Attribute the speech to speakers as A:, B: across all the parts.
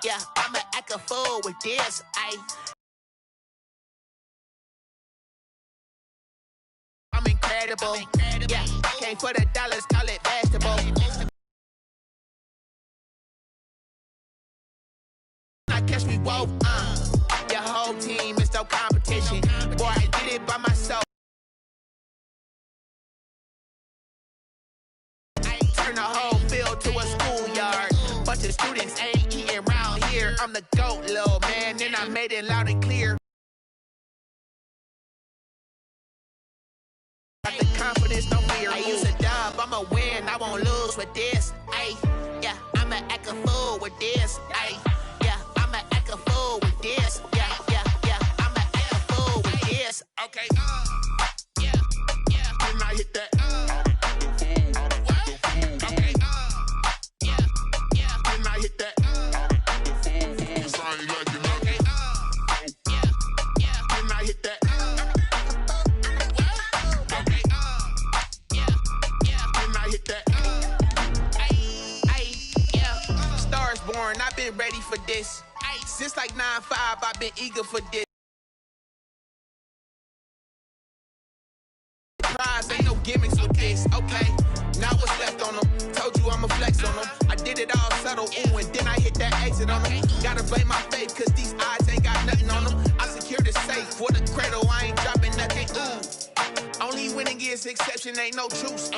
A: Yeah, I'ma act a fool with this. I'm incredible. Yeah, came for the dollars, call it basketball. I catch me woke. Your whole team is no competition. Boy, I did it by myself. Turn the whole field to a schoolyard. Bunch of students ain't eating round here. I'm the GOAT, little man, and I made it loud and clear. Got the confidence, no fear. I use a dub, I'ma win, I won't lose with this. Yeah, I'ma act a fool with this. Yeah, I'ma act a fool with this. Yeah, I'ma act a fool with this. Okay, yeah, when I hit that. I've been ready for this. Since like 9-5, I've been eager for this. Prize, ain't no gimmicks with this, okay? Now what's left on them? Told you I'ma flex on them. I did it all subtle, ooh, and then I hit that exit on them. Gotta blame my faith, cause these eyes ain't got nothing on them. I secured the safe for the cradle, I ain't dropping nothing, ooh. Only winning is exception, ain't no truce.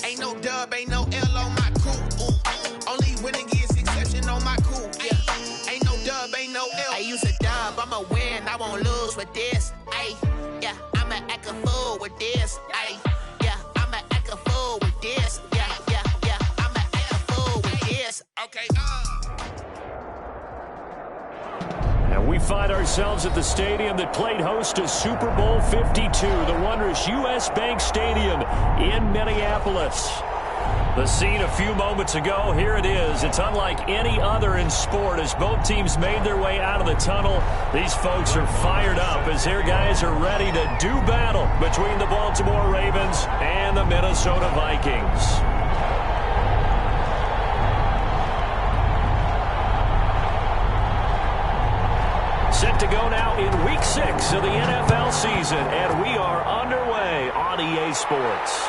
A: Ain't no dub, ain't no L on my crew, ooh. Only winning is exception on my crew, yeah. Ain't no dub, ain't no L. I use a dub, I'ma win, I won't lose with this. Yeah, I'ma act a fool with this. Yeah, I'ma act a fool with this. Yeah, I'ma act a fool with this. Okay.
B: And we find ourselves at the stadium that played host to Super Bowl 52, the wondrous U.S. Bank Stadium in Minneapolis. The scene a few moments ago, here it is. It's unlike any other in sport as both teams made their way out of the tunnel. These folks are fired up as their guys are ready to do battle between the Baltimore Ravens and the Minnesota Vikings. Set to go now in Week 6 of the NFL season, and we are underway on EA Sports.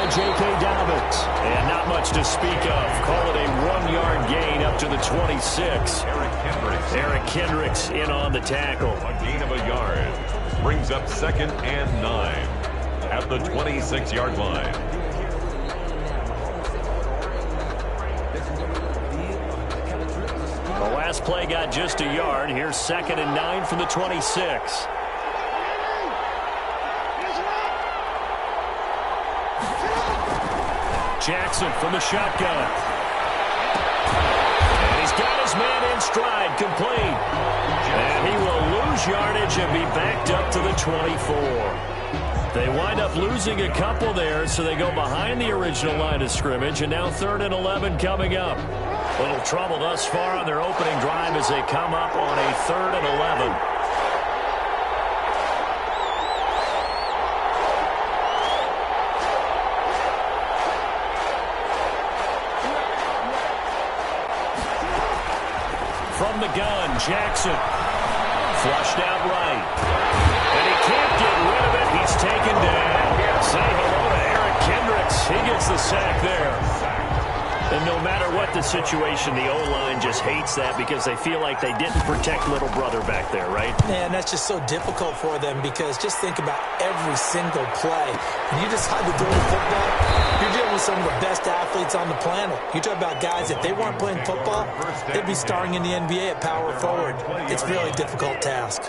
B: J.K. Dobbins. And not much to speak of. Call it a 1-yard gain up to the 26. Eric Kendricks in on the tackle.
C: A gain of a yard. Brings up 2nd and 9 at the 26-yard line.
B: The last play got just a yard. Here's 2nd and 9 from the 26. Jackson from the shotgun. And he's got his man in stride, complete. And he will lose yardage and be backed up to the 24. They wind up losing a couple there, so they go behind the original line of scrimmage, and now 3rd and 11 coming up. Little trouble thus far on their opening drive as they come up on a 3rd and 11. From the gun, Jackson. Flushed out right. And he can't get rid of it. He's taken down. Say hello to Eric Kendricks. He gets the sack there. And no matter what the situation, the O-line just hates that because they feel like they didn't protect little brother back there, right?
D: Yeah, and that's just so difficult for them because just think about every single play. When you decide to throw the football, you're dealing with some of the best athletes on the planet. You talk about guys, if they weren't playing football, they'd be starring in the NBA at power forward. It's a really difficult task.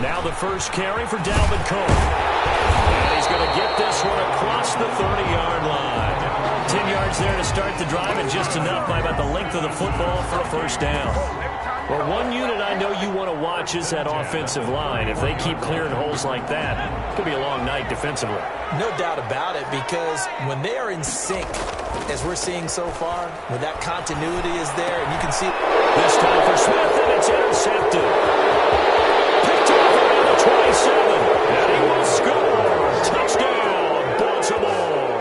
B: Now the first carry for Dalvin Cook. And he's going to get this one across the 30-yard line. 10 yards there to start the drive, and just enough by about the length of the football for a first down. Well, one unit I know you want to watch is that offensive line. If they keep clearing holes like that, it could be a long night defensively.
D: No doubt about it, because when they are in sync, as we're seeing so far, when that continuity is there, and you can see
B: this time for Smith, and it's intercepted. Picked off around the 27, and he will score. Touchdown, Baltimore.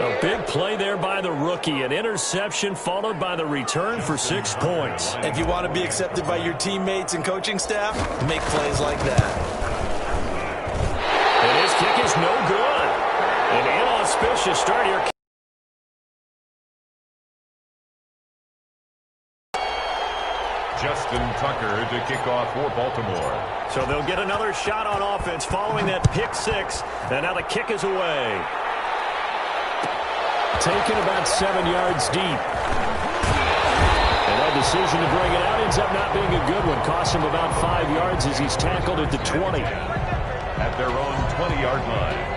B: A big play there by the rookie. An interception followed by the return for 6 points.
D: If you want to be accepted by your teammates and coaching staff, make plays like that.
B: And his kick is no good. An inauspicious start here.
C: Justin Tucker to kick off for Baltimore.
B: So they'll get another shot on offense following that pick six. And now the kick is away. Taken about 7 yards deep. And that decision to bring it out ends up not being a good one. Costs him about 5 yards as he's tackled at the 20.
C: At their own 20-yard line.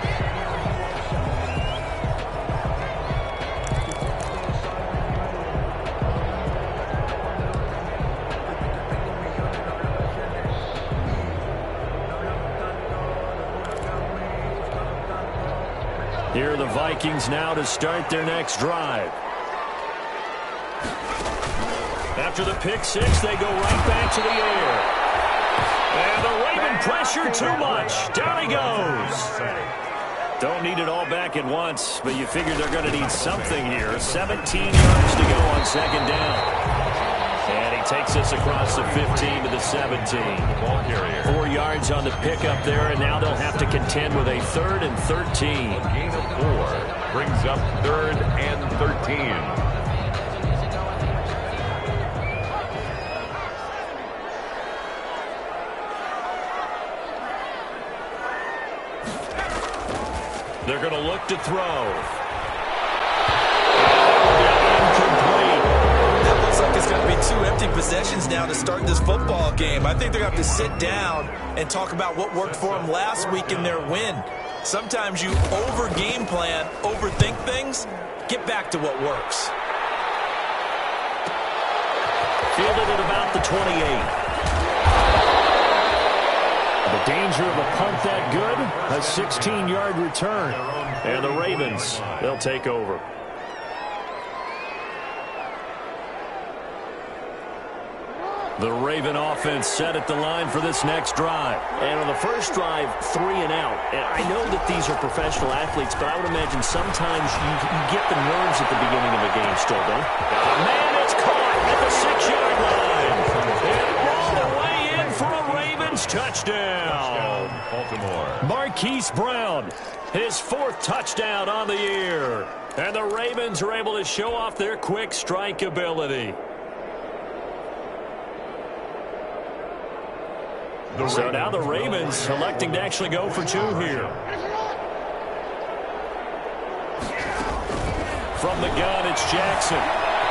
B: Here are the Vikings now to start their next drive. After the pick six, they go right back to the air. And the Raven pressure too much. Down he goes. Don't need it all back at once, but you figure they're going to need something here. 17 yards to go on second down. And he takes us across the 15 to the 17.
C: Ball carrier.
B: 4 yards on the pickup there, and now they'll have to contend with a 3rd and 13.
C: Gain of 4 brings up 3rd and 13.
B: They're going to look to throw.
D: That looks like it's going to be 2 empty possessions now to start this football game. I think they're going to have to sit down and talk about what worked for them last week in their win. Sometimes you over-game plan, overthink things. Get back to what works.
B: Fielded at about the 28. The danger of a punt that good, a 16-yard return. And the Ravens, they'll take over. The Raven offense set at the line for this next drive.
E: And on the first drive, 3 and out. And I know that these are professional athletes, but I would imagine sometimes you get the nerves at the beginning of a game still, don't you?
B: Man, it's caught at the 6-yard line. And all the way in for a Ravens touchdown.
C: Baltimore.
B: Marquise Brown, his 4th touchdown on the year. And the Ravens are able to show off their quick strike ability. So now the Ravens electing to actually go for 2 here. From the gun, it's Jackson.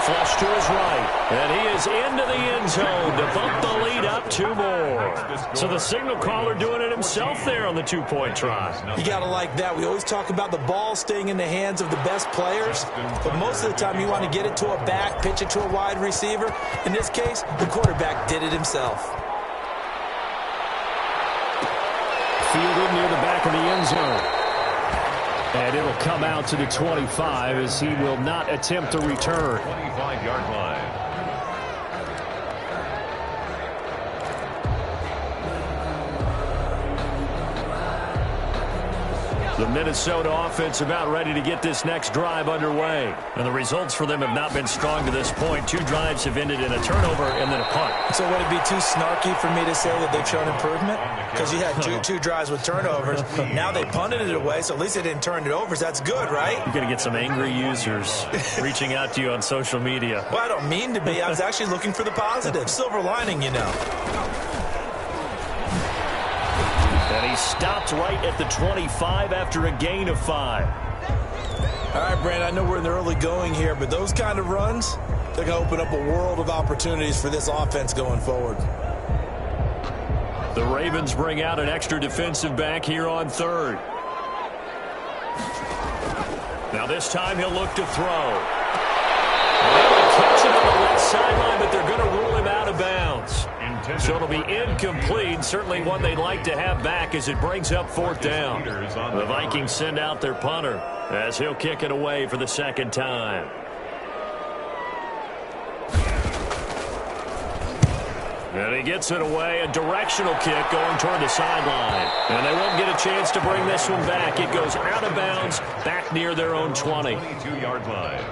B: Flush to his right. And he is into the end zone to bump the lead up 2 more. So the signal caller doing it himself there on the 2-point try.
D: You got to like that. We always talk about the ball staying in the hands of the best players, but most of the time you want to get it to a back, pitch it to a wide receiver. In this case, the quarterback did it himself.
B: Fielded near the back of the end zone. And it'll come out to the 25 as he will not attempt a return.
C: 25-yard line.
B: The Minnesota offense about ready to get this next drive underway. And the results for them have not been strong to this point. 2 drives have ended in a turnover and then a punt.
D: So would it be too snarky for me to say that they've shown improvement? Because you had two drives with turnovers. Now they punted it away, so at least they didn't turn it over. So that's good, right?
B: You're going to get some angry users reaching out to you on social media.
D: Well, I don't mean to be. I was actually looking for the positive. Silver lining, you know.
B: And he stopped right at the 25 after a gain of 5.
D: All right, Brandon, I know we're in the early going here, but those kind of runs, they're going to open up a world of opportunities for this offense going forward.
B: The Ravens bring out an extra defensive back here on third. Now this time he'll look to throw. They'll catch it on the left sideline, but they're going to rule him out of bounds. So it'll be incomplete. Certainly one they'd like to have back as it brings up fourth down. The Vikings send out their punter as he'll kick it away for the second time. And he gets it away, a directional kick going toward the sideline. And they won't get a chance to bring this one back. It goes out of bounds, back near their own 20.
C: 22-yard line.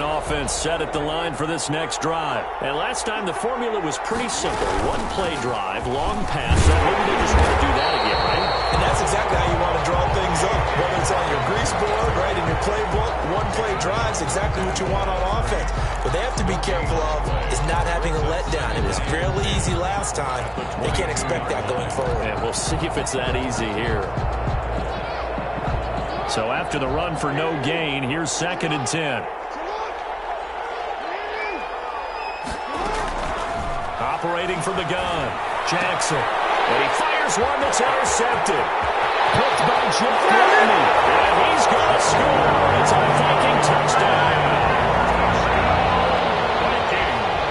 B: Offense set at the line for this next drive. And last time the formula was pretty simple. One play drive, long pass. So maybe they just want to do that again, right?
D: And that's exactly how you want to draw things up. Whether it's on your grease board, right, in your playbook, one play drives exactly what you want on offense. What they have to be careful of is not having a letdown. It was fairly easy last time. They can't expect that going forward.
B: And we'll see if it's that easy here. So after the run for no gain, here's 2nd and 10. Operating from the gun, Jackson. And he fires one that's intercepted. Picked by Jim Gladney. And he's going to score. It's a Viking touchdown.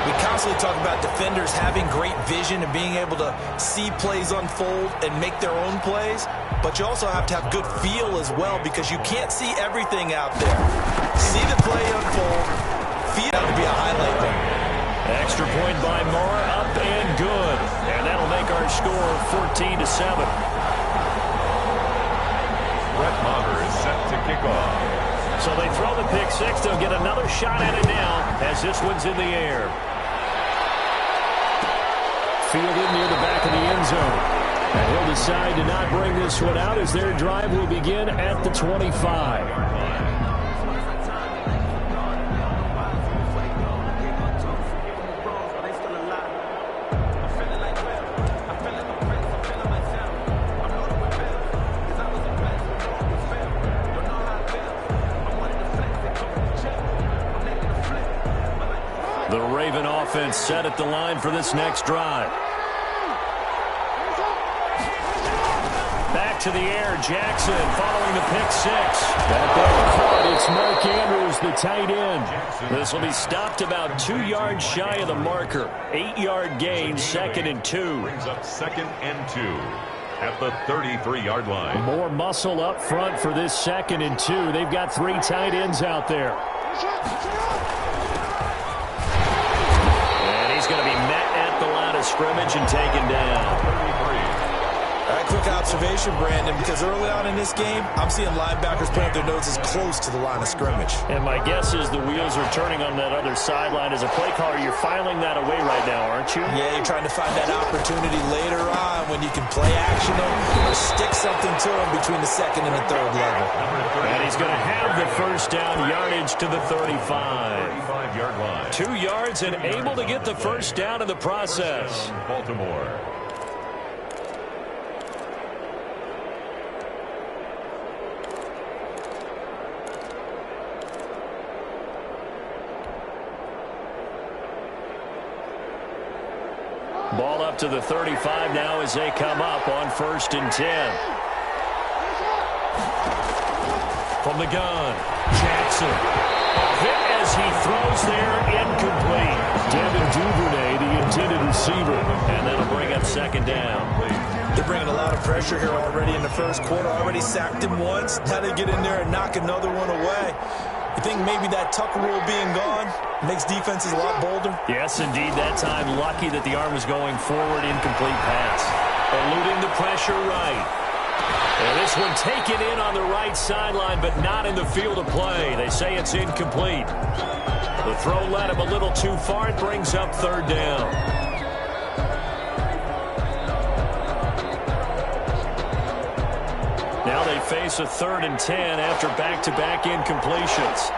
D: We constantly talk about defenders having great vision and being able to see plays unfold and make their own plays. But you also have to have good feel as well because you can't see everything out there. See the play unfold. Feel it to be a highlight there.
B: Extra point by Moore, up and good. And that'll make our score 14-7.
C: Brett Maher is set to kick off.
B: So they throw the pick six. They'll get another shot at it now as this one's in the air. Fielded near the back of the end zone. And he'll decide to not bring this one out as their drive will begin at the 25. Offense set at the line for this next drive. Back to the air, Jackson following the pick six. At that caught, it's Mark Andrews, the tight end. This will be stopped about 2 yards shy of the marker. 8-yard gain, 2nd and 2.
C: Brings up 2nd and 2 at the 33-yard line.
B: More muscle up front for this 2nd and 2. They've got 3 tight ends out there. Going to be met at the line of scrimmage and taken down.
D: Quick observation, Brandon, because early on in this game, I'm seeing linebackers putting their noses close to the line of scrimmage.
B: And my guess is the wheels are turning on that other sideline. As a play caller, you're filing that away right now, aren't you?
D: Yeah, you're trying to find that opportunity later on when you can play action them or stick something to them between the 2nd and the 3rd level.
B: And he's going to have the first down yardage to the 35.
C: 35-yard line.
B: 2 yards and able to get the first down in the process.
C: Baltimore.
B: Ball up to the 35 now as they come up on 1st and 10. From the gun, Jackson. Hit as he throws there, incomplete. Devin Duvernay, the intended receiver. And that'll bring up 2nd down.
D: They're bringing a lot of pressure here already in the first quarter. Already sacked him once. Now they get in there and knock another one away. You think maybe that Tucker rule being gone makes defenses a lot bolder?
B: Yes, indeed. That time, lucky that the arm was going forward, incomplete pass. Eluding the pressure right. And this one taken in on the right sideline, but not in the field of play. They say it's incomplete. The throw led him a little too far. It brings up 3rd down. Now they face a 3rd and 10 after back-to-back incompletions.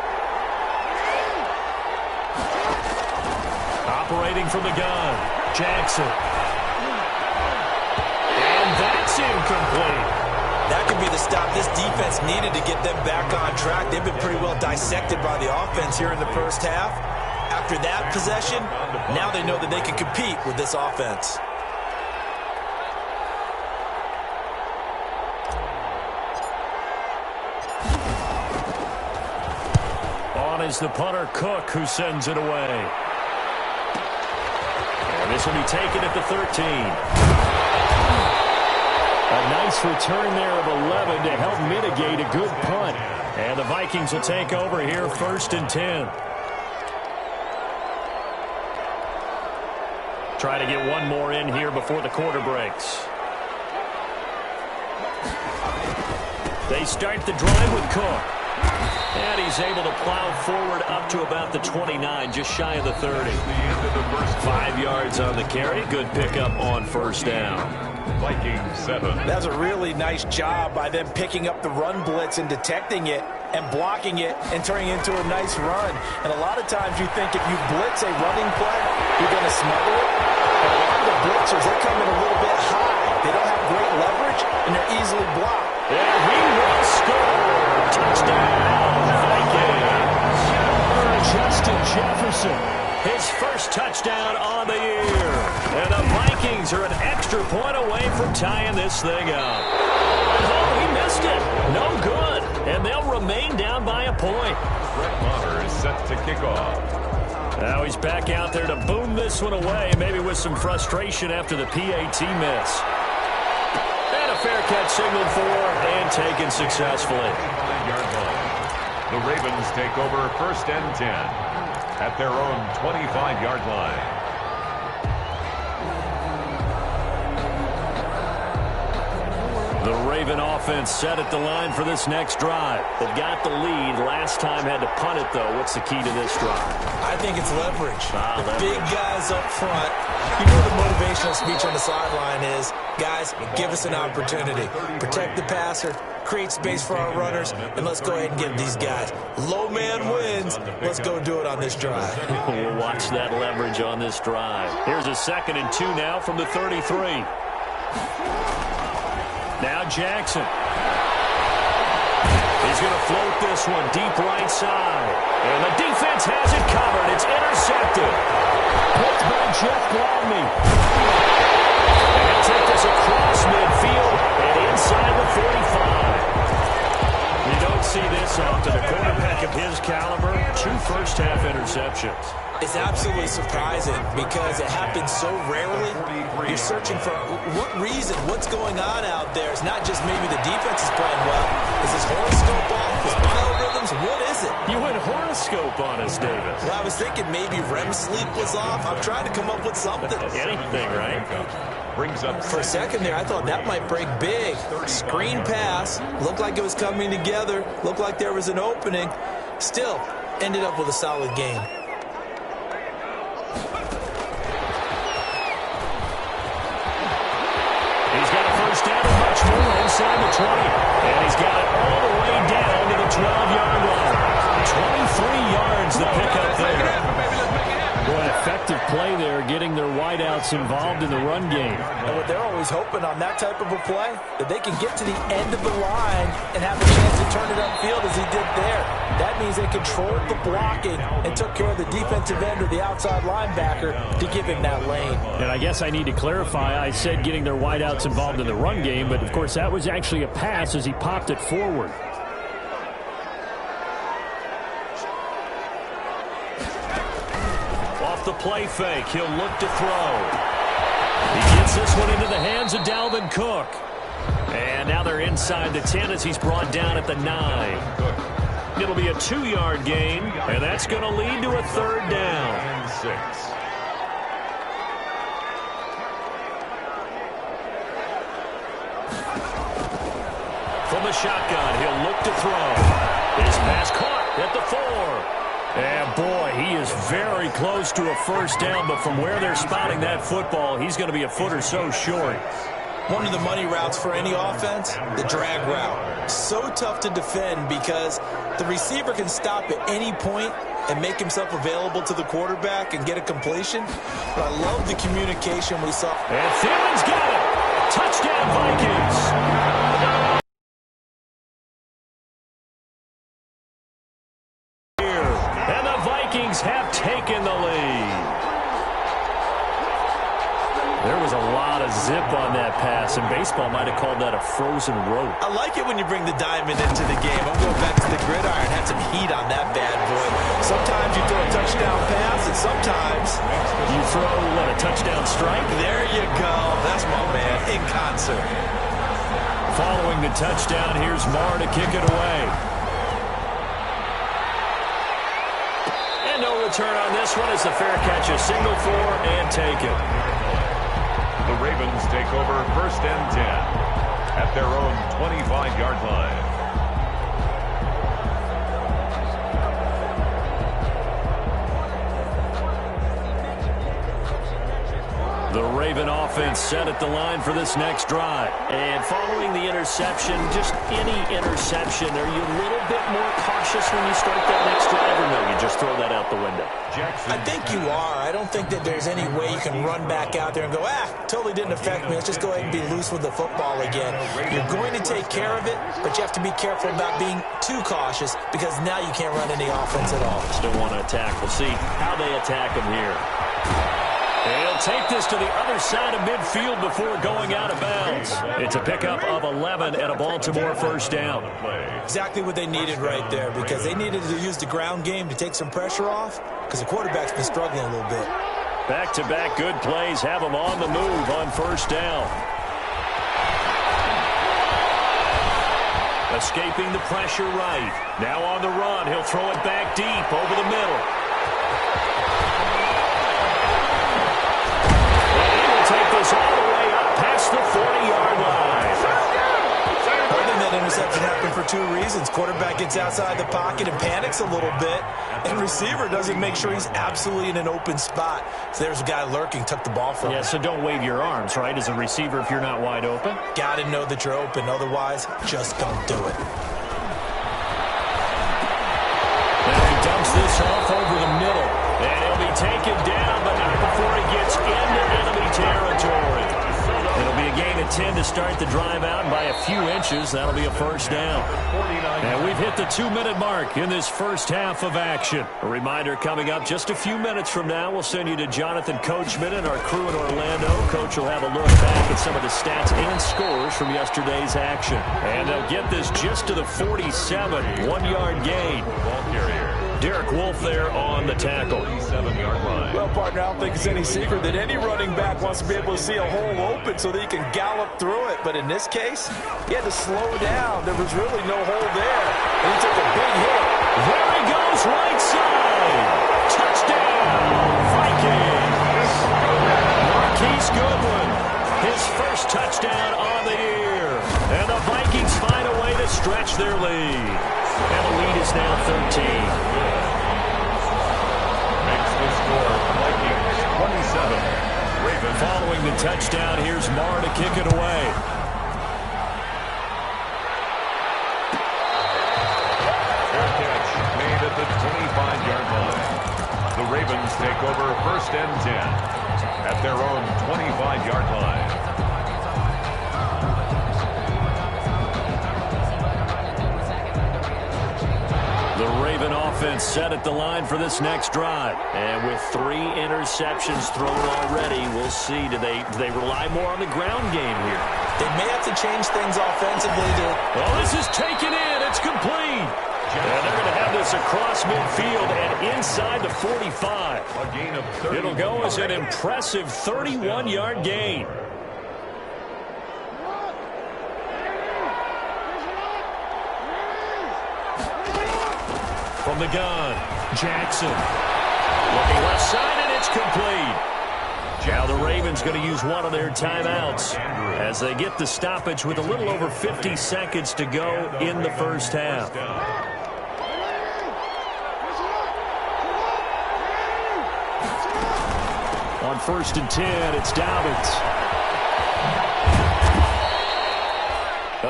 B: Operating from the gun, Jackson. And that's incomplete.
D: That could be the stop this defense needed to get them back on track. They've been pretty well dissected by the offense here in the first half. After that possession, now they know that they can compete with this offense.
B: On is the punter, Cook, who sends it away. And this will be taken at the 13. A nice return there of 11 to help mitigate a good punt. And the Vikings will take over here, 1st and 10. Try to get one more in here before the quarter breaks. They start the drive with Cook. And he's able to plow forward up to about the 29, just shy of the 30. 5 yards on the carry. Good pickup on 1st down.
C: Vikings 7.
D: That's a really nice job by them picking up the run blitz and detecting it and blocking it and turning it into a nice run. And a lot of times you think if you blitz a running play, you're going to smother it. But a lot of the blitzers, they come in a little bit high. They don't have great leverage, and they're easily blocked.
B: And he will score. Touchdown, Vikings. Justin Jefferson, his first touchdown on the year. And the Vikings are an extra point away from tying this thing up. Oh, he missed it. No good. And they'll remain down by a point.
C: Brett Maher is set to kick off.
B: Now he's back out there to boom this one away, maybe with some frustration after the PAT miss. And a fair catch signaled for and taken successfully.
C: 5-yard line. The Ravens take over 1st and 10 at their own 25-yard line.
B: The Raven offense set at the line for this next drive. They've got the lead. Last time had to punt it, though. What's the key to this drive?
D: I think it's leverage. The
B: leverage.
D: Big guys up front. You know the motivational speech on the sideline is, guys, give us an opportunity. Protect the passer, create space for our runners, and let's go ahead and get these guys. Low man wins. Let's go do it on this drive.
B: We'll watch that leverage on this drive. Here's a 2nd and 2 now from the 33. Now Jackson. He's going to float this one deep right side. And the defense has it covered. It's intercepted. Picked by Jeff Gladney. And he'll take this across midfield and inside the 45. You don't see this often. A quarterback of his caliber, 2 first-half interceptions.
D: It's absolutely surprising because it happens so rarely. You're searching for what reason, what's going on out there. It's not just maybe the defense is playing well. Is his horoscope off? His biorhythms? What is it?
B: You went horoscope on us, Davis.
D: Well, I was thinking maybe REM sleep was off. I'm trying to come up with something.
B: Anything, right?
C: Brings up
D: for a second there, I thought that might break big. Screen pass. Looked like it was coming together. Looked like there was an opening. Still, ended up with a solid game.
B: Down and much more inside the 20. And he's got it all the way down to the 12-yard line. 23 yards the pickup there. Boy, effective play there, getting their wideouts involved in the run game.
D: And what they're always hoping on that type of a play, that they can get to the end of the line and have a chance to turn it upfield as he did there. That means they controlled the blocking and took care of the defensive end or the outside linebacker to give him that lane.
B: And I guess I need to clarify, I said getting their wideouts involved in the run game, but of course that was actually a pass as he popped it forward. Off the play fake, he'll look to throw. He gets this one into the hands of Dalvin Cook. And now they're inside the 10 as he's brought down at the 9. It'll be a 2-yard gain, and that's going to lead to a 3rd down.
C: And 6.
B: From the shotgun, he'll look to throw. His pass caught at the 4. And boy, he is very close to a 1st down, but from where they're spotting that football, he's going to be a foot or so short.
D: One of the money routes for any offense, the drag route. So tough to defend because the receiver can stop at any point and make himself available to the quarterback and get a completion. But I love the communication we saw.
B: And Thielen's got it. Touchdown, Vikings. And the Vikings have taken the lead. There was a lot of zip on that pass, and baseball might have called that a frozen rope.
D: I like it when you bring the diamond into the game. I'm going back to the gridiron. Had some heat on that bad boy. Sometimes you throw a touchdown pass, and sometimes
B: you throw, what, a touchdown strike?
D: There you go. That's my man, in concert.
B: Following the touchdown, here's Marr to kick it away. And no return on this one as the fair catch a single for and take it.
C: The Ravens take over 1st and 10 at their own 25-yard line.
B: The Raven offense set at the line for this next drive.
E: And following the interception, just any interception, are you a little bit more cautious when you start that next drive, or no, you just throw that out the window?
D: I think you are. I don't think that there's any way you can run back out there and go, totally didn't affect me. Let's just go ahead and be loose with the football again. You're going to take care of it, but you have to be careful about being too cautious because now you can't run any offense at all.
E: Still want to attack. We'll see how they attack them here.
B: They'll take this to the other side of midfield before going out of bounds. It's a pickup of 11 and a Baltimore first down.
D: Exactly what they needed right there because they needed to use the ground game to take some pressure off because the quarterback's been struggling a little bit.
B: Back-to-back good plays have them on the move on first down. Escaping the pressure right. Now on the run. He'll throw it back deep over the middle. Take this all the way up past the 40-yard line.
D: I think that interception happened for two reasons. Quarterback gets outside the pocket and panics a little bit, and receiver doesn't make sure he's absolutely in an open spot. So there's a guy lurking, took the ball from him.
B: Yeah, so don't wave your arms, right, as a receiver if you're not wide open.
D: Got to know that you're open. Otherwise, just don't do it.
B: Now he dumps this off over the middle. And he'll be taken down, but not before he gets into enemy territory. It'll be a gain of 10 to start the drive out. By a few inches, that'll be a first down. And we've hit the 2-minute mark in this first half of action. A reminder coming up just a few minutes from now, we'll send you to Jonathan Coachman and our crew in Orlando. Coach will have a look back at some of the stats and scores from yesterday's action. And they'll get this just to the 47, 1-yard gain. Derek Wolfe there on the tackle.
D: Well, partner, I don't think it's any secret that any running back wants to be able to see a hole open so that he can gallop through it. But in this case, he had to slow down. There was really no hole there. And he took a big hit.
B: There he goes, right side. Touchdown, Vikings. Marquise Goodwin, his first touchdown on the year. And the Vikings find a way to stretch their lead. And the lead is now 13.
C: Makes the score Vikings 27. Ravens.
B: Following the touchdown, here's Marr to kick it away.
C: Fair catch made at the 25-yard line. The Ravens take over 1st and 10 at their own 25-yard line.
B: The Raven offense set at the line for this next drive. And with 3 interceptions thrown already, we'll see. Do they rely more on the ground game here?
D: They may have to change things offensively.
B: Well, this is taken in. It's complete. And they're going to have this across midfield and inside the 45.
C: A gain of 30.
B: It'll go as an impressive 31-yard gain. From the gun, Jackson. Looking left side, and it's complete. Now the Ravens going to use one of their timeouts as they get the stoppage with a little over 50 seconds to go in the first half. On 1st and 10, it's Dobbins.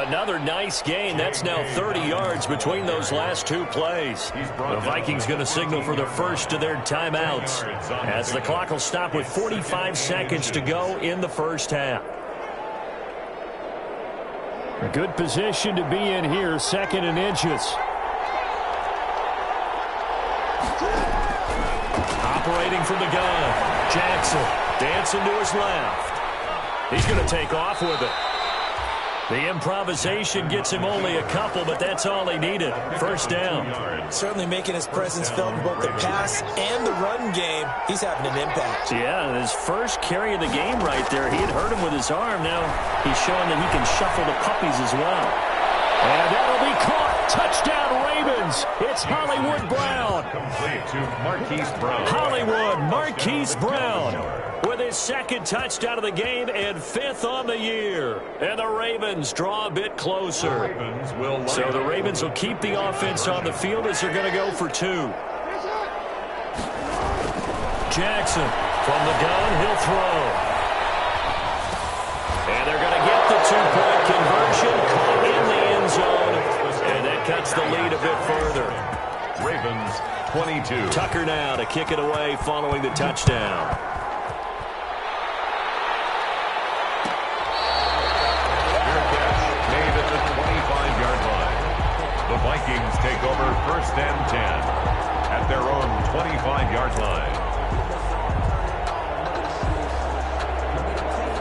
B: Another nice gain. That's now 30 yards between those last two plays. The Vikings going to signal for the first of their timeouts as the clock will stop with 45 seconds to go in the first half.
F: A good position to be in here, 2nd and inches.
B: Operating from the gun, Jackson dancing to his left. He's going to take off with it. The improvisation gets him only a couple, but that's all he needed. First down.
D: Certainly making his presence felt in both the pass and the run game. He's having an impact.
E: Yeah, his first carry of the game right there. He had hurt him with his arm. Now he's showing that he can shuffle the puppies as well.
F: And that'll be caught. Touchdown, Ravens. It's Hollywood Brown.
C: Complete to Marquise Brown.
B: Hollywood Marquise Brown with his 2nd touchdown of the game and 5th on the year. And the Ravens draw a bit closer. So the Ravens will keep the offense on the field as they're going to go for 2. Jackson from the gun, he'll throw. And they're going to get the 2-point conversion, caught in the end zone. And that cuts the lead a bit further.
C: Ravens 22.
B: Tucker now to kick it away following the touchdown.
C: Made at the 25-yard line. The Vikings take over 1st and 10 at their own 25-yard line.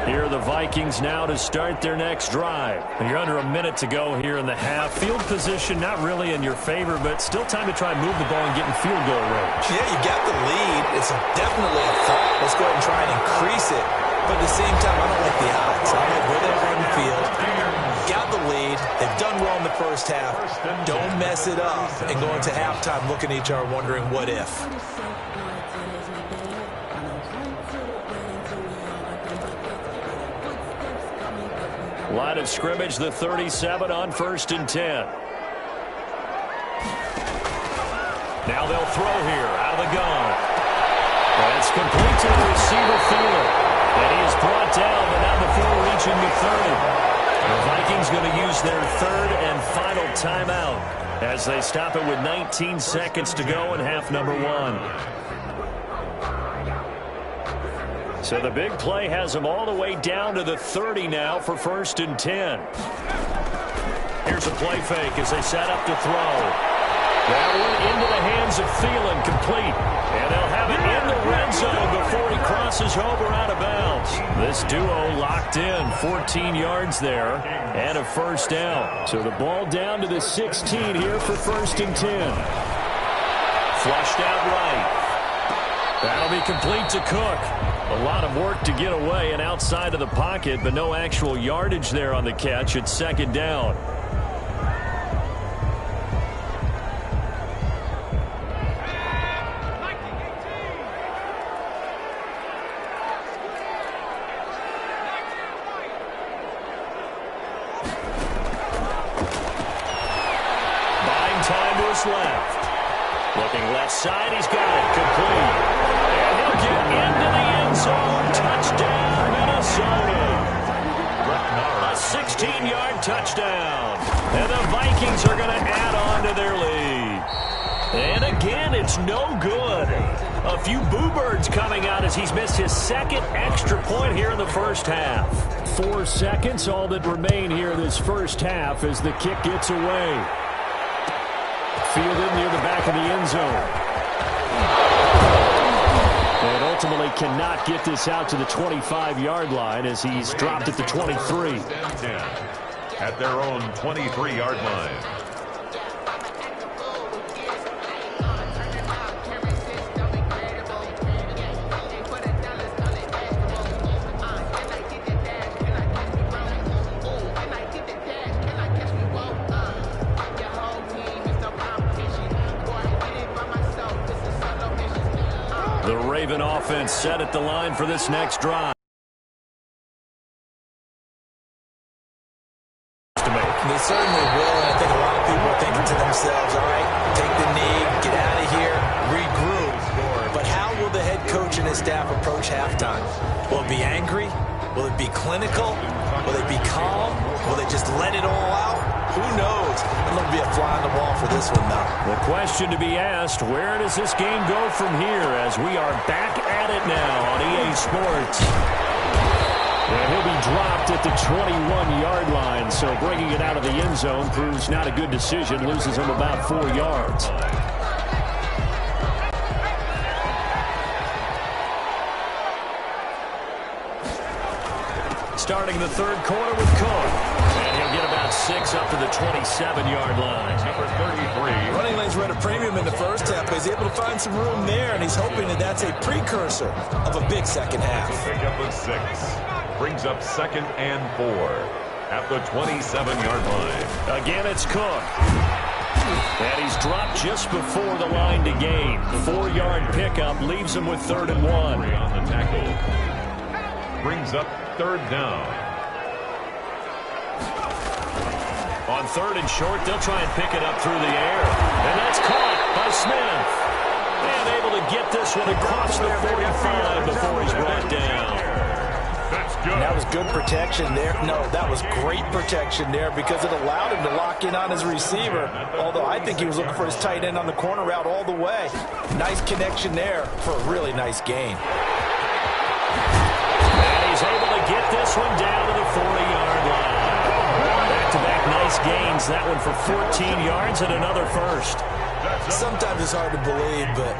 B: Here are the Vikings now to start their next drive. You're under a minute to go here in the half. Field position not really in your favor, but still time to try and move the ball and get in field goal range.
D: Yeah, you got the lead. It's definitely a thought. Let's go ahead and try and increase it. But at the same time, I don't like the odds. I like where they're on the field. Got the lead. They've done well in the first half. Don't mess it up and go into halftime looking at each other wondering what if.
B: Line of scrimmage, the 37 on 1st and 10. Now they'll throw here out of the gun. That's complete to the receiver Thielen. And he is brought down, but not before reaching the 30. The Vikings going to use their 3rd and final timeout as they stop it with 19 seconds to go in half number 1. So the big play has them all the way down to the 30 now for 1st and 10. Here's a play fake as they set up to throw. That one into the hands of Thielen, complete. And they'll have it in the red zone before he crosses over out of bounds. This duo locked in, 14 yards there, and a first down. So the ball down to the 16 here for 1st and 10. Flushed out right. That'll be complete to Cook. A lot of work to get away and outside of the pocket, but no actual yardage there on the catch. It's 2nd down. Buying time to his left. Looking left side, he's got it complete. And he'll get into the end zone. Touchdown, Minnesota. A 16-yard touchdown. And the Vikings are going to add on to their lead. And again, it's no good. A few boo birds coming out as he's missed his 2nd extra point here in the first half.
F: 4 seconds, all that remain here this first half as the kick gets away. Fielded near the back of the end zone. And ultimately cannot get this out to the 25-yard line as he's dropped at the 23.
C: At their own 23-yard line.
B: The Raven offense set at the line for this next drive.
D: They certainly will, and I think a lot of people are thinking to themselves, all right, take the knee, get out of here, regroup. But how will the head coach and his staff approach halftime? Will it be angry? Will it be clinical? Will they be calm? Will they just let it all out? Who knows? I'm going to be a fly on the wall for this one, though.
B: The question to be asked, where does this game go from here as we are back at it now on EA Sports? And he'll be dropped at the 21-yard line, so bringing it out of the end zone proves not a good decision, loses him about 4 yards. Starting the third quarter with Cook. And he'll get about 6 up to the 27-yard line.
C: Number 33.
D: Running lanes were at a premium in the first half, but he's able to find some room there, and he's hoping that that's a precursor of a big second half.
C: Pick up a 6. Brings up 2nd and 4 at the 27-yard line.
B: Again, it's Cook. And he's dropped just before the line to gain. 4-yard pickup leaves him with 3rd and 1.
C: On the tackle. Brings up 3rd down.
B: On 3rd and short, they'll try and pick it up through the air. And that's caught by Smith. And able to get this one across the 45 before he's brought down.
C: That's good.
D: And that was good protection there. No, that was great protection there because it allowed him to lock in on his receiver. Although I think he was looking for his tight end on the corner route all the way. Nice connection there for a really nice gain.
B: And he's able to get this one down to the 40-yard line. Back-to-back nice gains. That one for 14 yards and another first.
D: Sometimes it's hard to believe, but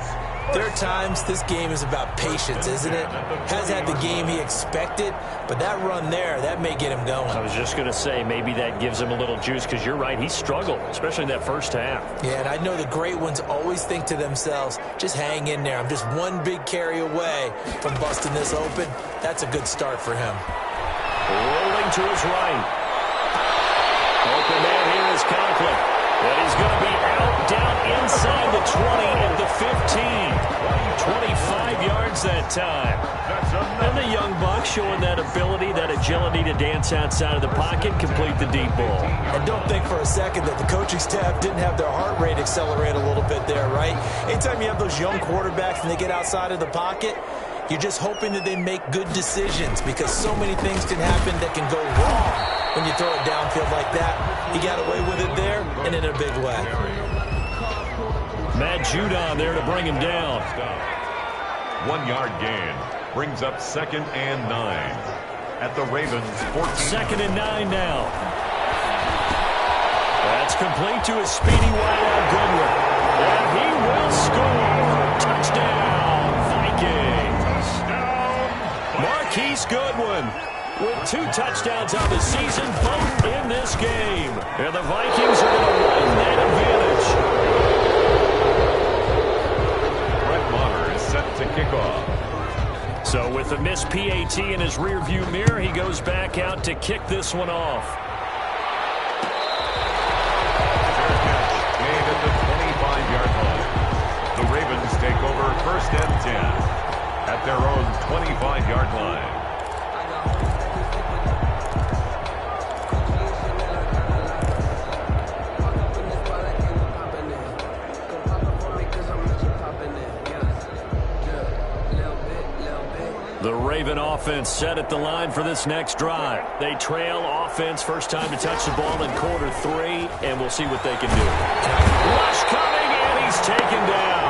D: there are times this game is about patience, isn't it? Has had the game he expected, but that run there, that may get him going.
B: I was just going to say, maybe that gives him a little juice, because you're right, he struggled, especially in that first half.
D: Yeah, and I know the great ones always think to themselves, just hang in there. I'm just one big carry away from busting this open. That's a good start for him.
B: Rolling to his right. Open man here is Conklin. And he's going to be out down inside the 20 at the 15. 25 yards that time. And the young buck showing that ability, that agility to dance outside of the pocket, complete the deep ball.
D: And don't think for a second that the coaching staff didn't have their heart rate accelerate a little bit there, right? Anytime you have those young quarterbacks and they get outside of the pocket, you're just hoping that they make good decisions because so many things can happen that can go wrong when you throw it downfield like that. He got away with it there and in a big way.
B: Matt Judon there to bring him down.
C: 1-yard gain. Brings up 2nd and 9 at the Ravens 14.
B: 2nd and 9 now. That's complete to a speedy wideout Goodwin. And he will score. Touchdown, Vikings. Marquise Goodwin with 2 touchdowns on the season, both in this game. And the Vikings are going to run that advantage.
C: Brett Maher is set to kick off.
B: So with a missed PAT in his rearview mirror, he goes back out to kick this one off.
C: Made at the 25-yard line. The Ravens take over 1st and 10 at their own 25-yard line.
B: The Raven offense set at the line for this next drive. They trail offense, first time to touch the ball in quarter 3, and we'll see what they can do. Rush coming, and he's taken down.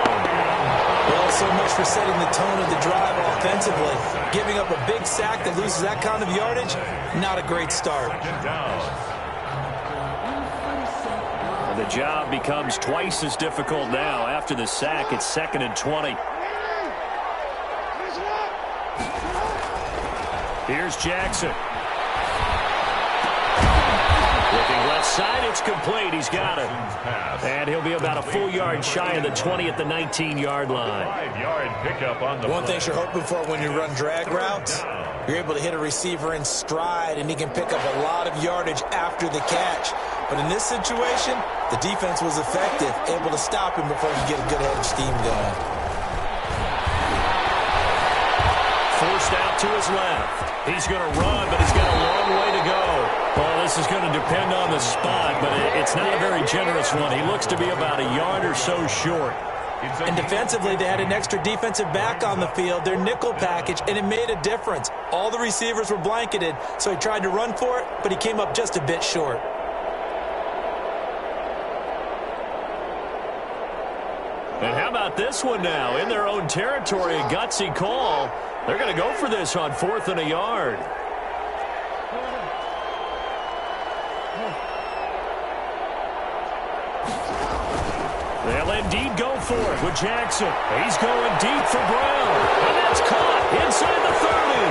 D: Well, so much for setting the tone of the drive offensively. Giving up a big sack that loses that kind of yardage, not a great start.
B: And the job becomes twice as difficult now. After the sack, it's 2nd and 20. Here's Jackson. Looking left side, it's complete. He's got it. And he'll be about a full yard shy of the 20 at the 19-yard line.
C: 5-yard pickup on the
D: One thing you're hoping for when you run drag routes, you're able to hit a receiver in stride, and he can pick up a lot of yardage after the catch. But in this situation, the defense was effective, able to stop him before he get a good head of steam going.
B: Forced out to his left. He's going to run, but he's got a long way to go. Well, this is going to depend on the spot, but it's not a very generous one. He looks to be about a yard or so short.
D: And defensively, they had an extra defensive back on the field, their nickel package, and it made a difference. All the receivers were blanketed, so he tried to run for it, but he came up just a bit short.
B: And how about this one now? In their own territory, a gutsy call. They're going to go for this on 4th and a yard. They'll indeed go for it with Jackson. He's going deep for Brown. And that's caught inside the 30.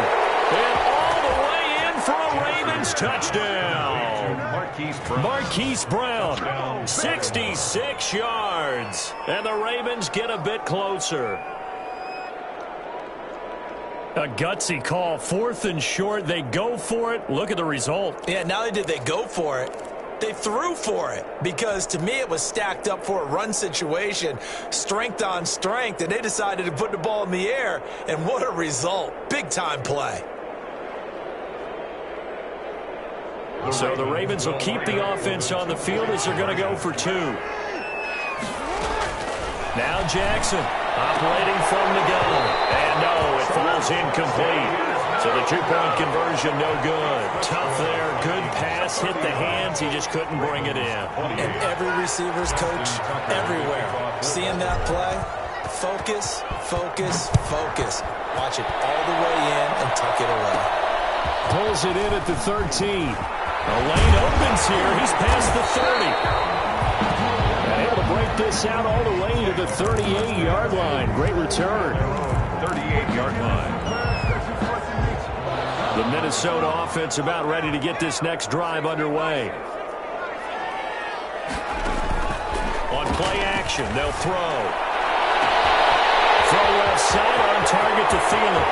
B: And all the way in for a Ravens touchdown. Marquise Brown, 66 yards. And the Ravens get a bit closer. A gutsy call, 4th and short. They go for it. Look at the result.
D: Yeah, not only did they go for it, they threw for it, because to me it was stacked up for a run situation, strength on strength, and they decided to put the ball in the air, and what a result. Big-time play.
B: So the Ravens will keep the offense on the field as they're going to go for 2. Now Jackson operating from the gun. And no, it falls incomplete. So the 2-point conversion, no good. Tough there. Good pass. Hit the hands. He just couldn't bring it in.
D: And every receiver's coach everywhere, seeing that play, focus, focus, focus. Watch it all the way in and tuck it away.
B: Pulls it in at the 13. The lane opens here. He's past the 30. And able to break this out all the way to the 38-yard line. Great return.
C: 38-yard line.
B: The Minnesota offense about ready to get this next drive underway. On play action, they'll throw. Throw left side on target to Thielen.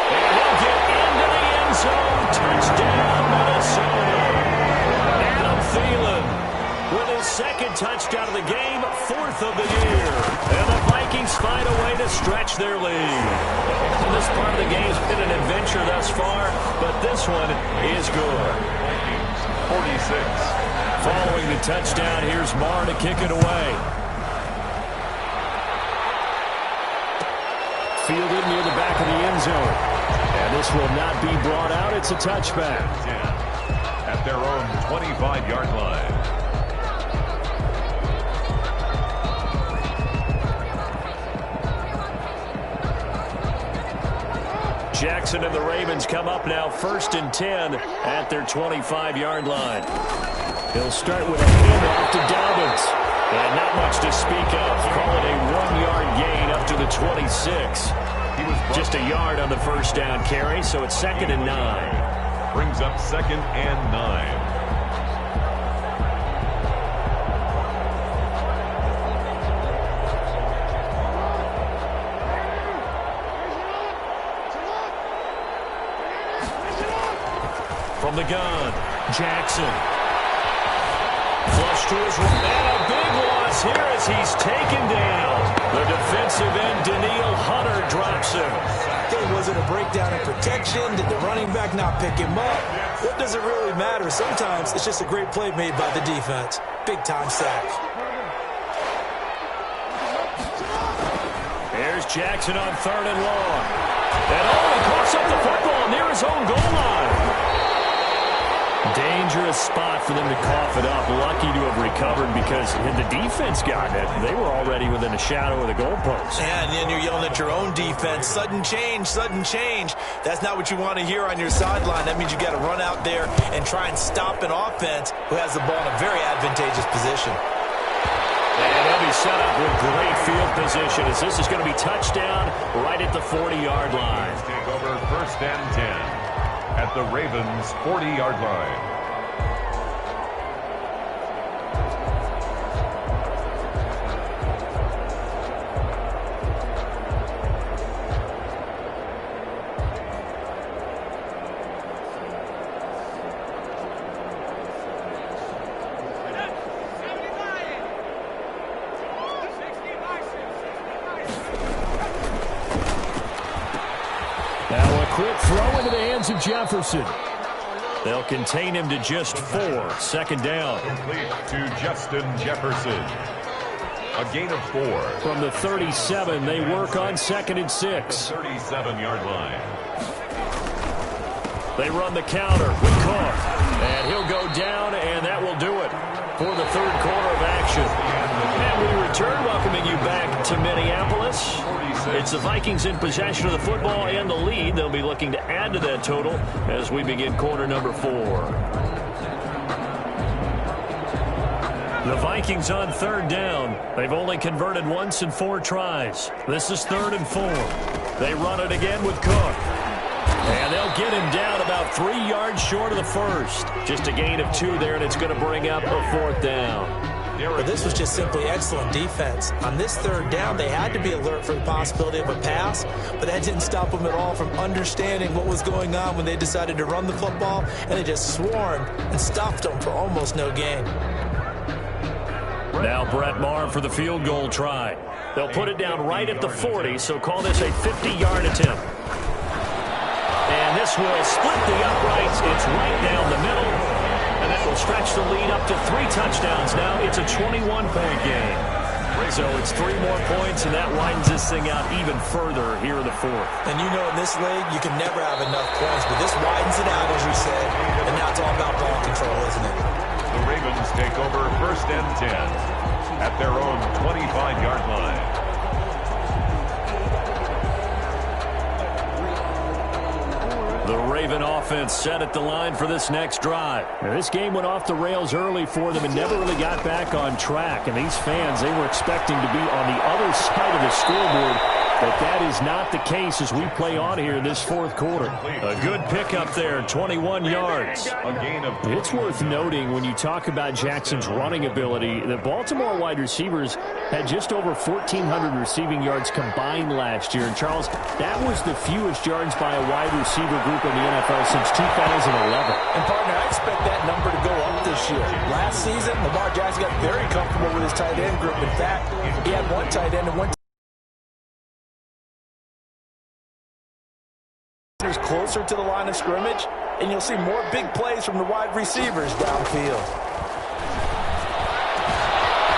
B: And he'll get into the end zone. Touchdown, Minnesota. Adam Thielen with his second touchdown of the game, 4th of the year. And the Vikings find a way to stretch their lead. And this part of the game has been an adventure thus far, but this one is good.
C: 46.
B: Following the touchdown, here's Marr to kick it away. Fielded near the back of the end zone. And this will not be brought out. It's a touchback.
C: At their own 25-yard line.
B: Jackson and the Ravens come up now 1st and 10 at their 25-yard line. He'll start with a handoff to Dobbins. And not much to speak of. Call it a 1-yard gain up to the 26. He was just a yard on the first down carry, so it's 2nd and 9.
C: Brings up 2nd and 9.
B: From the gun, Jackson. Flush to his right. And a big loss here as he's taken down. The defensive end, Danielle Hunter, drops him.
D: Was it a breakdown in protection? Did the running back not pick him up? What does it really matter? Sometimes it's just a great play made by the defense. Big-time sack.
B: Here's Jackson on 3rd and long. And he coughs up the football near his own goal line. Dangerous spot for them to cough it up. Lucky to have recovered because had the defense gotten it, they were already within a shadow of the goalpost.
D: Yeah, and then you're yelling at your own defense. Sudden change, sudden change. That's not what you want to hear on your sideline. That means you got to run out there and try and stop an offense who has the ball in a very advantageous position.
B: And he'll be set up with great field position as this is going to be touchdown right at the 40-yard line.
C: Take over 1st and 10. At the Ravens' 40-yard line.
B: Quick throw into the hands of Jefferson. They'll contain him to just 4. 2nd down.
C: Complete to Justin Jefferson. A gain of 4.
B: From the 37, they work on 2nd and 6.
C: 37-yard line.
B: They run the counter with Cook. And he'll go down, and that will do it for the third quarter of action. And we return, welcoming you back to Minneapolis. It's the Vikings in possession of the football and the lead. They'll be looking to add to that total as we begin quarter number 4. The Vikings on 3rd down. They've only converted once in 4 tries. This is 3rd and 4. They run it again with Cook. And they'll get him down about 3 yards short of the first. Just a gain of 2 there, and it's going to bring up a 4th down.
D: But this was just simply excellent defense. On this 3rd down, they had to be alert for the possibility of a pass, but that didn't stop them at all from understanding what was going on when they decided to run the football, and they just swarmed and stuffed them for almost no gain.
B: Now Brett Maher for the field goal try. They'll put it down right at the 40, so call this a 50-yard attempt. And this will split the uprights. It's right down the middle. And that will stretch the lead up to 3 touchdowns now. It's a 21-point game. So it's 3 more points, and that widens this thing out even further here in the 4th.
D: And you know in this league, you can never have enough points, but this widens it out, as you said. And now it's all about ball control, isn't it?
C: The Ravens take over 1st and 10 at their own 25-yard line.
B: The Raven offense set at the line for this next drive. Now, this game went off the rails early for them and never really got back on track. And these fans, they were expecting to be on the other side of the scoreboard. But that is not the case as we play on here in this 4th quarter. A good pickup there, 21 yards. It's worth noting when you talk about Jackson's running ability, the Baltimore wide receivers had just over 1,400 receiving yards combined last year. And, Charles, that was the fewest yards by a wide receiver group in the NFL since 2011.
D: And, partner, I expect that number to go up this year. Last season, Lamar Jackson got very comfortable with his tight end group. In fact, he had one tight end and one closer to the line of scrimmage, and you'll see more big plays from the wide receivers downfield.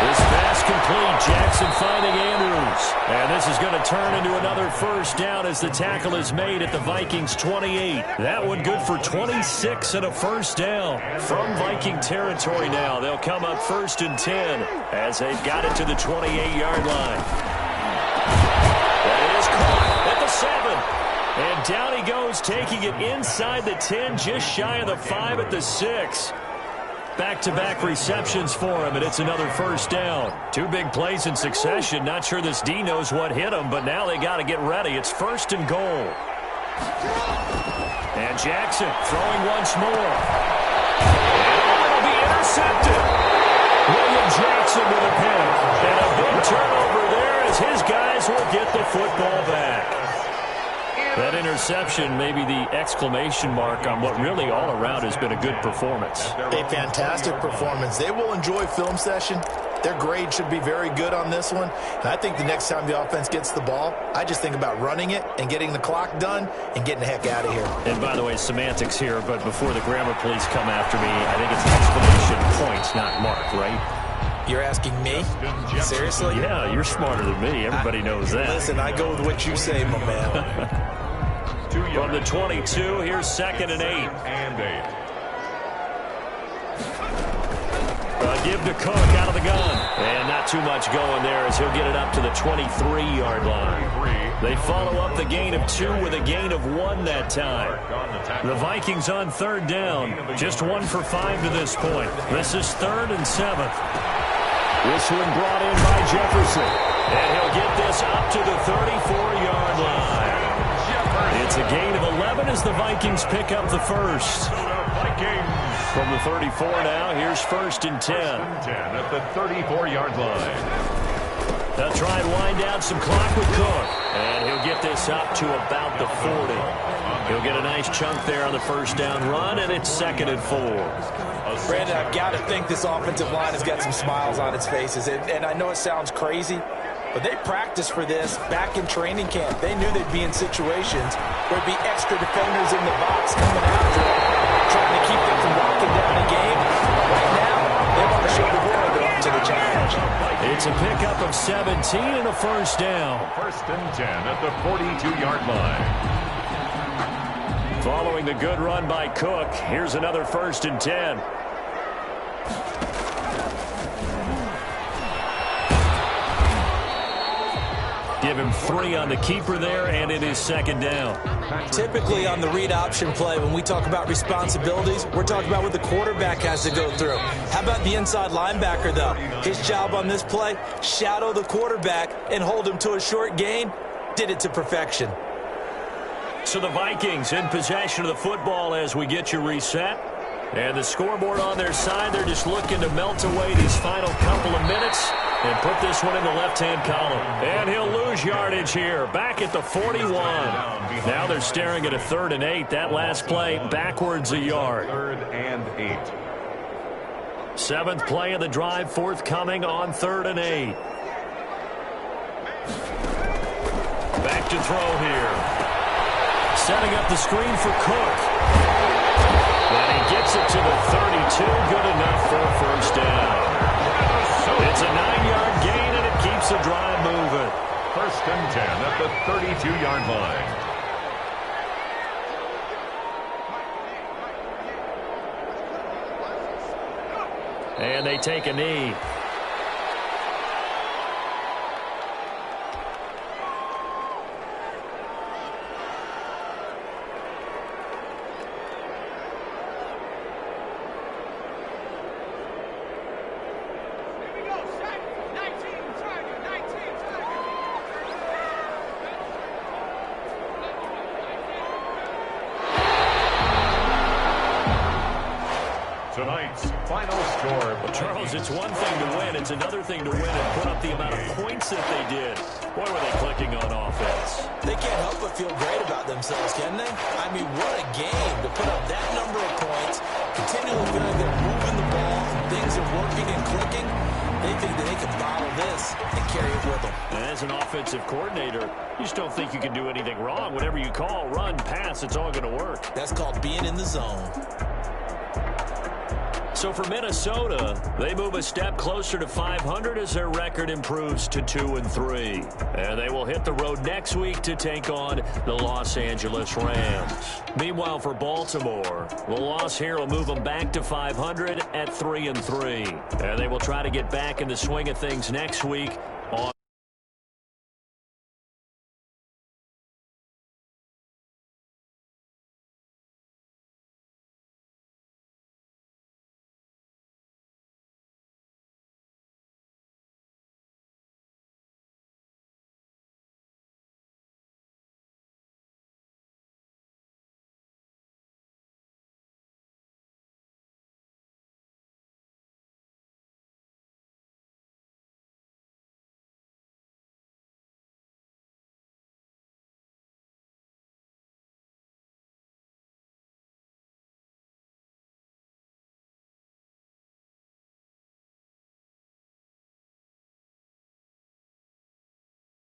B: This pass complete. Jackson finding Andrews. And this is going to turn into another 1st down as the tackle is made at the Vikings 28. That one good for 26 and a 1st down. From Viking territory now, they'll come up 1st and 10 as they've got it to the 28-yard line. That is caught at the 7. And down he goes, taking it inside the 10, just shy of the 5 at the 6. Back-to-back receptions for him, and it's another 1st down. 2 big plays in succession. Not sure this D knows what hit him, but now they got to get ready. It's 1st and goal. And Jackson throwing once more. And it'll be intercepted. William Jackson with a pick. And a big turnover there as his guys will get the football back. That interception may be the exclamation mark on what really all around has been a good performance.
G: A fantastic performance. They will enjoy film session. Their grade should be very good on this one. And I think the next time the offense gets the ball, I just think about running it and getting the clock done and getting the heck out of here.
B: And by the way, semantics here, but before the grammar police come after me, I think it's exclamation points, not mark, right?
D: You're asking me? Seriously?
B: Yeah, you're smarter than me. Everybody knows that.
D: Listen, I go with what you say, my man.
B: From the 22, here's 2nd and 8. Give to Cook out of the gun. And not too much going there as he'll get it up to the 23-yard line. They follow up the gain of 2 with a gain of 1 that time. The Vikings on 3rd down. Just 1 for 5 to this point. This is 3rd and 7th. This one brought in by Jefferson. And he'll get this up to the 34-yard line. It's a gain of 11 as the Vikings pick up the 1st. From the 34 now, here's 1st and 10.
C: At the 34-yard line.
B: They'll try and wind down some clock with Cook. And he'll get this up to about the 40. He'll get a nice chunk there on the 1st down run, and it's 2nd and 4.
D: Brandon, I've got to think this offensive line has got some smiles on its faces. And I know it sounds crazy, but they practiced for this back in training camp. They knew they'd be in situations where there'd be extra defenders in the box coming after them, trying to keep them from walking down the game. Right now, they want to show the world they're up to to the challenge.
B: It's a pickup of 17 and a first down.
C: First and 10 at the 42-yard line.
B: Following the good run by Cook, here's another first and 10. Give him 3 on the keeper there, and it is second down.
D: Typically on the read option play, when we talk about responsibilities, we're talking about what the quarterback has to go through. How about the inside linebacker, though? His job on this play, shadow the quarterback and hold him to a short gain. Did it to perfection.
B: So the Vikings in possession of the football as we get you reset. And the scoreboard on their side, they're just looking to melt away these final couple of minutes and put this one in the left-hand column. And he'll lose yardage here, back at the 41. Now they're staring at a 3rd and 8. That last play, backwards a yard.
C: 3rd and 8.
B: 7th play of the drive, forthcoming on 3rd and 8. Back to throw here. Setting up the screen for Cook. And he gets it to the 32. Good enough for a first down. It's a 9-yard gain, and it keeps the drive moving.
C: First and 10 at the 32-yard line.
B: And they take a knee.
C: Tonight's final score.
B: Well, Charles, it's one thing to win. It's another thing to win and put up the amount of points that they did. Boy, were they clicking on offense.
D: They can't help but feel great about themselves, can they? I mean, what a game to put up that number of points, continually feeling they're moving the ball, and things are working and clicking. They think that they can bottle this and carry it with them.
B: And as an offensive coordinator, you just don't think you can do anything wrong. Whatever you call, run, pass, it's all going to work.
D: That's called being in the zone.
B: So for Minnesota, they move a step closer to 500 as their record improves to 2-3. And they will hit the road next week to take on the Los Angeles Rams. Meanwhile, for Baltimore, the loss here will move them back to 500 at 3-3. And they will try to get back in the swing of things next week